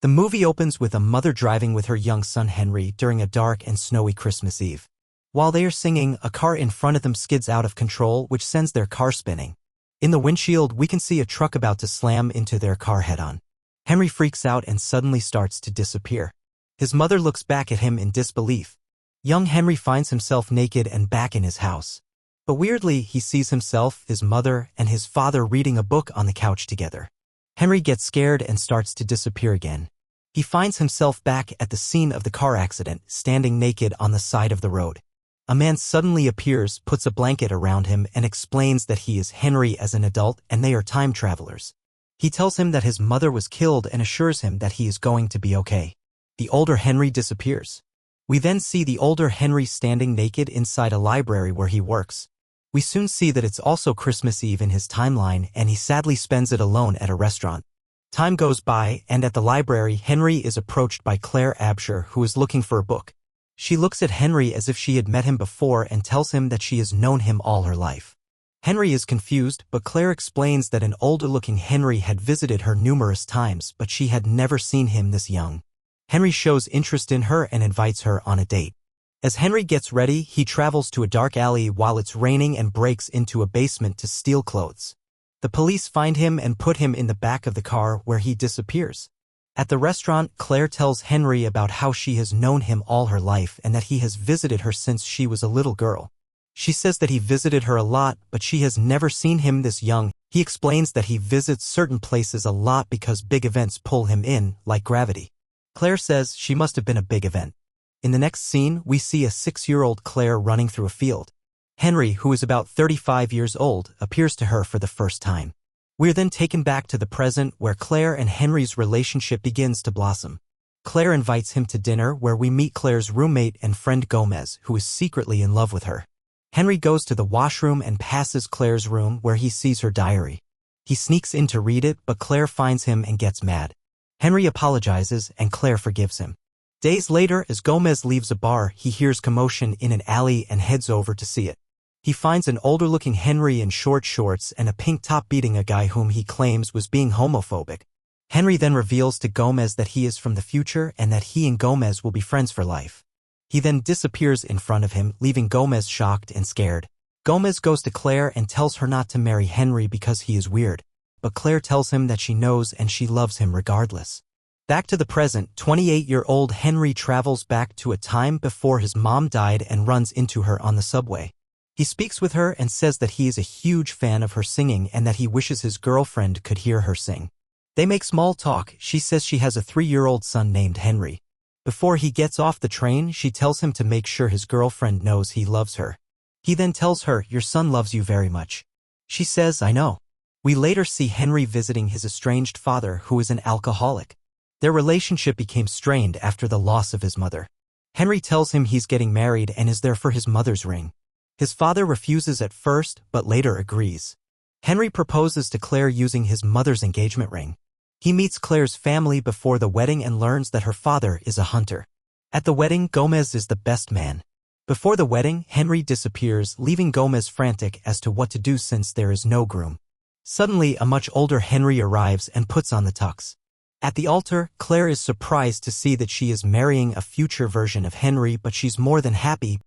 The movie opens with a mother driving with her young son Henry during a dark and snowy Christmas Eve. While they are singing, a car in front of them skids out of control, which sends their car spinning. In the windshield, we can see a truck about to slam into their car head-on. Henry freaks out and suddenly starts to disappear. His mother looks back at him in disbelief. Young Henry finds himself naked and back in his house. But weirdly, he sees himself, his mother, and his father reading a book on the couch together. Henry gets scared and starts to disappear again. He finds himself back at the scene of the car accident, standing naked on the side of the road. A man suddenly appears, puts a blanket around him, and explains that he is Henry as an adult and they are time travelers. He tells him that his mother was killed and assures him that he is going to be okay. The older Henry disappears. We then see the older Henry standing naked inside a library where he works. We soon see that it's also Christmas Eve in his timeline and he sadly spends it alone at a restaurant. Time goes by, and at the library, Henry is approached by Clare, who is looking for a book. She looks at Henry as if she had met him before and tells him that she has known him all her life. Henry is confused, but Clare explains that an older-looking Henry had visited her numerous times, but she had never seen him this young. Henry shows interest in her and invites her on a date. As Henry gets ready, he travels to a dark alley while it's raining and breaks into a basement to steal clothes. The police find him and put him in the back of the car where he disappears. At the restaurant, Claire tells Henry about how she has known him all her life and that he has visited her since she was a little girl. She says that he visited her a lot, but she has never seen him this young. He explains that he visits certain places a lot because big events pull him in, like gravity. Claire says she must have been a big event. In the next scene, we see a 6-year-old Claire running through a field. Henry, who is about 35 years old, appears to her for the first time. We are then taken back to the present where Claire and Henry's relationship begins to blossom. Claire invites him to dinner where we meet Claire's roommate and friend Gomez, who is secretly in love with her. Henry goes to the washroom and passes Claire's room where he sees her diary. He sneaks in to read it, but Claire finds him and gets mad. Henry apologizes and Claire forgives him. Days later, as Gomez leaves a bar, he hears commotion in an alley and heads over to see it. He finds an older-looking Henry in short shorts and a pink top beating a guy whom he claims was being homophobic. Henry then reveals to Gomez that he is from the future and that he and Gomez will be friends for life. He then disappears in front of him, leaving Gomez shocked and scared. Gomez goes to Claire and tells her not to marry Henry because he is weird, but Claire tells him that she knows and she loves him regardless. Back to the present, 28-year-old Henry travels back to a time before his mom died and runs into her on the subway. He speaks with her and says that he is a huge fan of her singing and that he wishes his girlfriend could hear her sing. They make small talk. She says she has a 3-year-old son named Henry. Before he gets off the train, she tells him to make sure his girlfriend knows he loves her. He then tells her, "Your son loves you very much." She says, "I know." We later see Henry visiting his estranged father, who is an alcoholic. Their relationship became strained after the loss of his mother. Henry tells him he's getting married and is there for his mother's ring. His father refuses at first, but later agrees. Henry proposes to Claire using his mother's engagement ring. He meets Claire's family before the wedding and learns that her father is a hunter. At the wedding, Gomez is the best man. Before the wedding, Henry disappears, leaving Gomez frantic as to what to do since there is no groom. Suddenly, a much older Henry arrives and puts on the tux. At the altar, Claire is surprised to see that she is marrying a future version of Henry, but she's more than happy.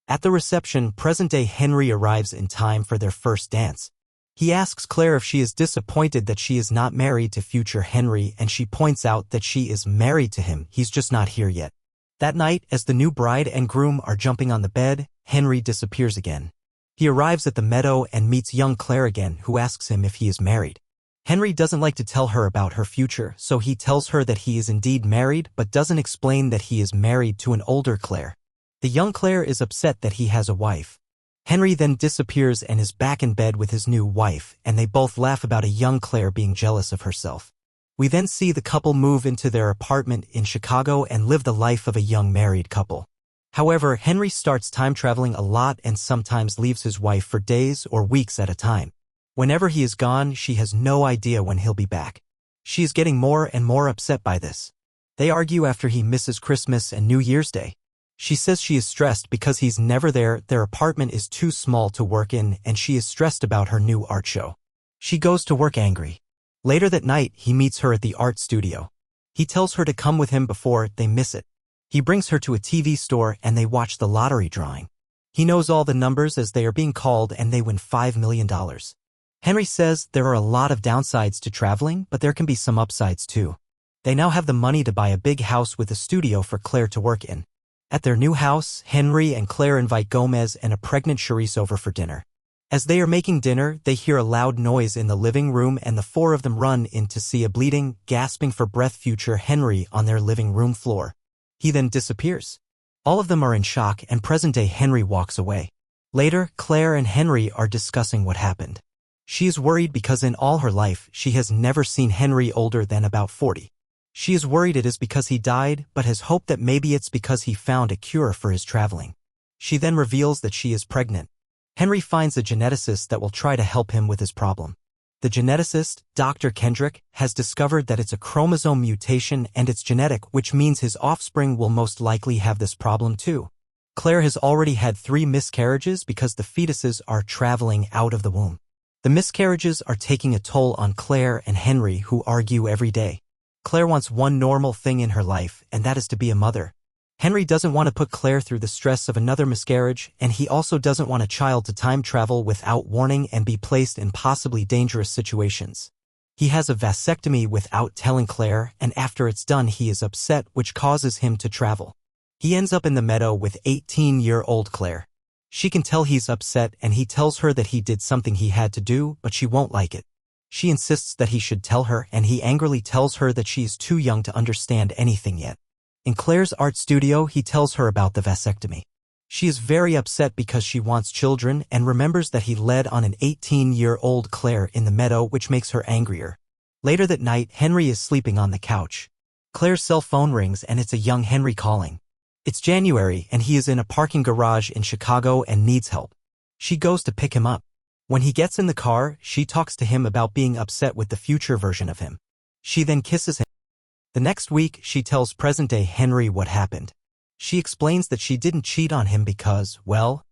At the reception, present-day Henry arrives in time for their first dance. He asks Claire if she is disappointed that she is not married to future Henry, and she points out that she is married to him, he's just not here yet. That night, as the new bride and groom are jumping on the bed, Henry disappears again. He arrives at the meadow and meets young Claire again, who asks him if he is married. Henry doesn't like to tell her about her future, so he tells her that he is indeed married but doesn't explain that he is married to an older Claire. The young Claire is upset that he has a wife. Henry then disappears and is back in bed with his new wife, and they both laugh about a young Claire being jealous of herself. We then see the couple move into their apartment in Chicago and live the life of a young married couple. However, Henry starts time traveling a lot and sometimes leaves his wife for days or weeks at a time. Whenever he is gone, she has no idea when he'll be back. She is getting more and more upset by this. They argue after he misses Christmas and New Year's Day. She says she is stressed because he's never there, their apartment is too small to work in, and she is stressed about her new art show. She goes to work angry. Later that night, he meets her at the art studio. He tells her to come with him before they miss it. He brings her to a TV store and they watch the lottery drawing. He knows all the numbers as they are being called and they win $5 million. Henry says there are a lot of downsides to traveling, but there can be some upsides too. They now have the money to buy a big house with a studio for Claire to work in. At their new house, Henry and Claire invite Gomez and a pregnant Charisse over for dinner. As they are making dinner, they hear a loud noise in the living room and the four of them run in to see a bleeding, gasping for breath future Henry on their living room floor. He then disappears. All of them are in shock and present-day Henry walks away. Later, Claire and Henry are discussing what happened. She is worried because in all her life, she has never seen Henry older than about 40. She is worried it is because he died, but has hoped that maybe it's because he found a cure for his traveling. She then reveals that she is pregnant. Henry finds a geneticist that will try to help him with his problem. The geneticist, Dr. Kendrick, has discovered that it's a chromosome mutation and it's genetic, which means his offspring will most likely have this problem too. Claire has already had 3 miscarriages because the fetuses are traveling out of the womb. The miscarriages are taking a toll on Claire and Henry, who argue every day. Claire wants one normal thing in her life, and that is to be a mother. Henry doesn't want to put Claire through the stress of another miscarriage, and he also doesn't want a child to time travel without warning and be placed in possibly dangerous situations. He has a vasectomy without telling Claire, and after it's done he is upset, which causes him to travel. He ends up in the meadow with 18-year-old Claire. She can tell he's upset and he tells her that he did something he had to do, but she won't like it. She insists that he should tell her, and he angrily tells her that she is too young to understand anything yet. In Claire's art studio, he tells her about the vasectomy. She is very upset because she wants children and remembers that he led on an 18-year-old Claire in the meadow, which makes her angrier. Later that night, Henry is sleeping on the couch. Claire's cell phone rings and it's a young Henry calling. It's January and he is in a parking garage in Chicago and needs help. She goes to pick him up. When he gets in the car, she talks to him about being upset with the future version of him. She then kisses him. The next week, she tells present-day Henry what happened. She explains that she didn't cheat on him because, well,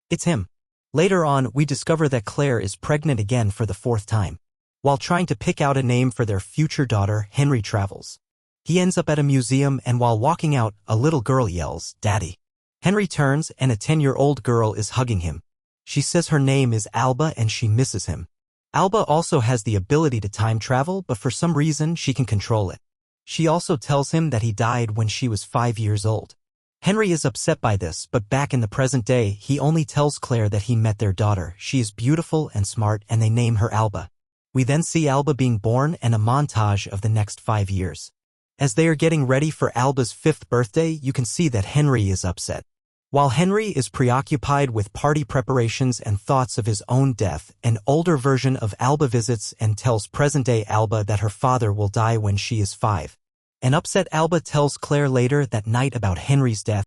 it's him. Later on, we discover that Claire is pregnant again for the 4th time. While trying to pick out a name for their future daughter, Henry travels. He ends up at a museum and while walking out, a little girl yells, "Daddy." Henry turns and a 10-year-old girl is hugging him. She says her name is Alba and she misses him. Alba also has the ability to time travel, but for some reason she can control it. She also tells him that he died when she was 5 years old. Henry is upset by this, but back in the present day, he only tells Claire that he met their daughter. She is beautiful and smart and they name her Alba. We then see Alba being born and a montage of the next 5 years. As they are getting ready for Alba's 5th birthday, you can see that Henry is upset. While Henry is preoccupied with party preparations and thoughts of his own death, an older version of Alba visits and tells present-day Alba that her father will die when she is 5. An upset Alba tells Claire later that night about Henry's death.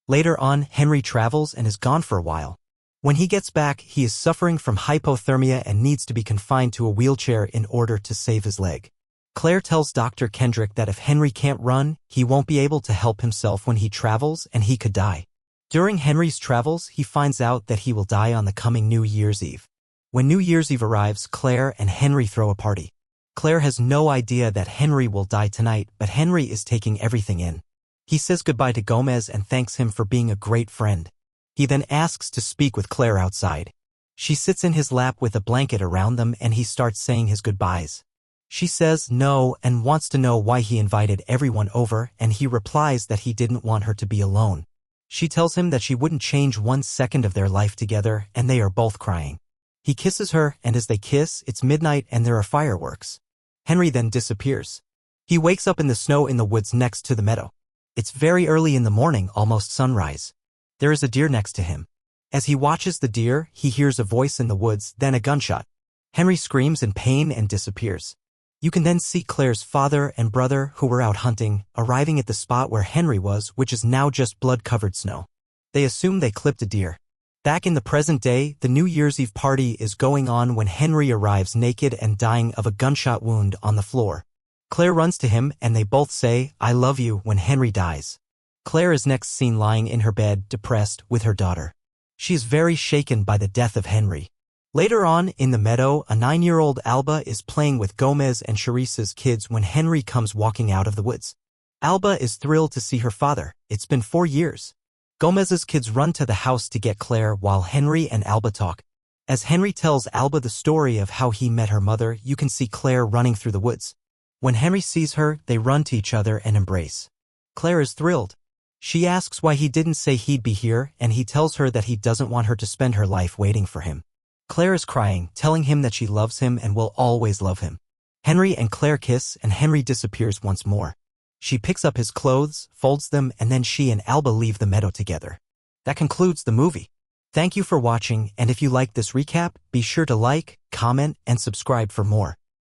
Later on, Henry travels and is gone for a while. When he gets back, he is suffering from hypothermia and needs to be confined to a wheelchair in order to save his leg. Claire tells Dr. Kendrick that if Henry can't run, he won't be able to help himself when he travels and he could die. During Henry's travels, he finds out that he will die on the coming New Year's Eve. When New Year's Eve arrives, Claire and Henry throw a party. Claire has no idea that Henry will die tonight, but Henry is taking everything in. He says goodbye to Gomez and thanks him for being a great friend. He then asks to speak with Claire outside. She sits in his lap with a blanket around them and he starts saying his goodbyes. She says no and wants to know why he invited everyone over, and he replies that he didn't want her to be alone. She tells him that she wouldn't change 1 second of their life together, and they are both crying. He kisses her, and as they kiss, it's midnight and there are fireworks. Henry then disappears. He wakes up in the snow in the woods next to the meadow. It's very early in the morning, almost sunrise. There is a deer next to him. As he watches the deer, he hears a voice in the woods, then a gunshot. Henry screams in pain and disappears. You can then see Claire's father and brother, who were out hunting, arriving at the spot where Henry was, which is now just blood-covered snow. They assume they clipped a deer. Back in the present day, the New Year's Eve party is going on when Henry arrives naked and dying of a gunshot wound on the floor. Claire runs to him and they both say, "I love you," when Henry dies. Claire is next seen lying in her bed, depressed, with her daughter. She is very shaken by the death of Henry. Later on, in the meadow, a 9-year-old Alba is playing with Gomez and Charissa's kids when Henry comes walking out of the woods. Alba is thrilled to see her father. It's been 4 years. Gomez's kids run to the house to get Claire while Henry and Alba talk. As Henry tells Alba the story of how he met her mother, you can see Claire running through the woods. When Henry sees her, they run to each other and embrace. Claire is thrilled. She asks why he didn't say he'd be here, and he tells her that he doesn't want her to spend her life waiting for him. Claire is crying, telling him that she loves him and will always love him. Henry and Claire kiss, and Henry disappears once more. She picks up his clothes, folds them, and then she and Alba leave the meadow together. That concludes the movie. Thank you for watching, and if you liked this recap, be sure to like, comment, and subscribe for more.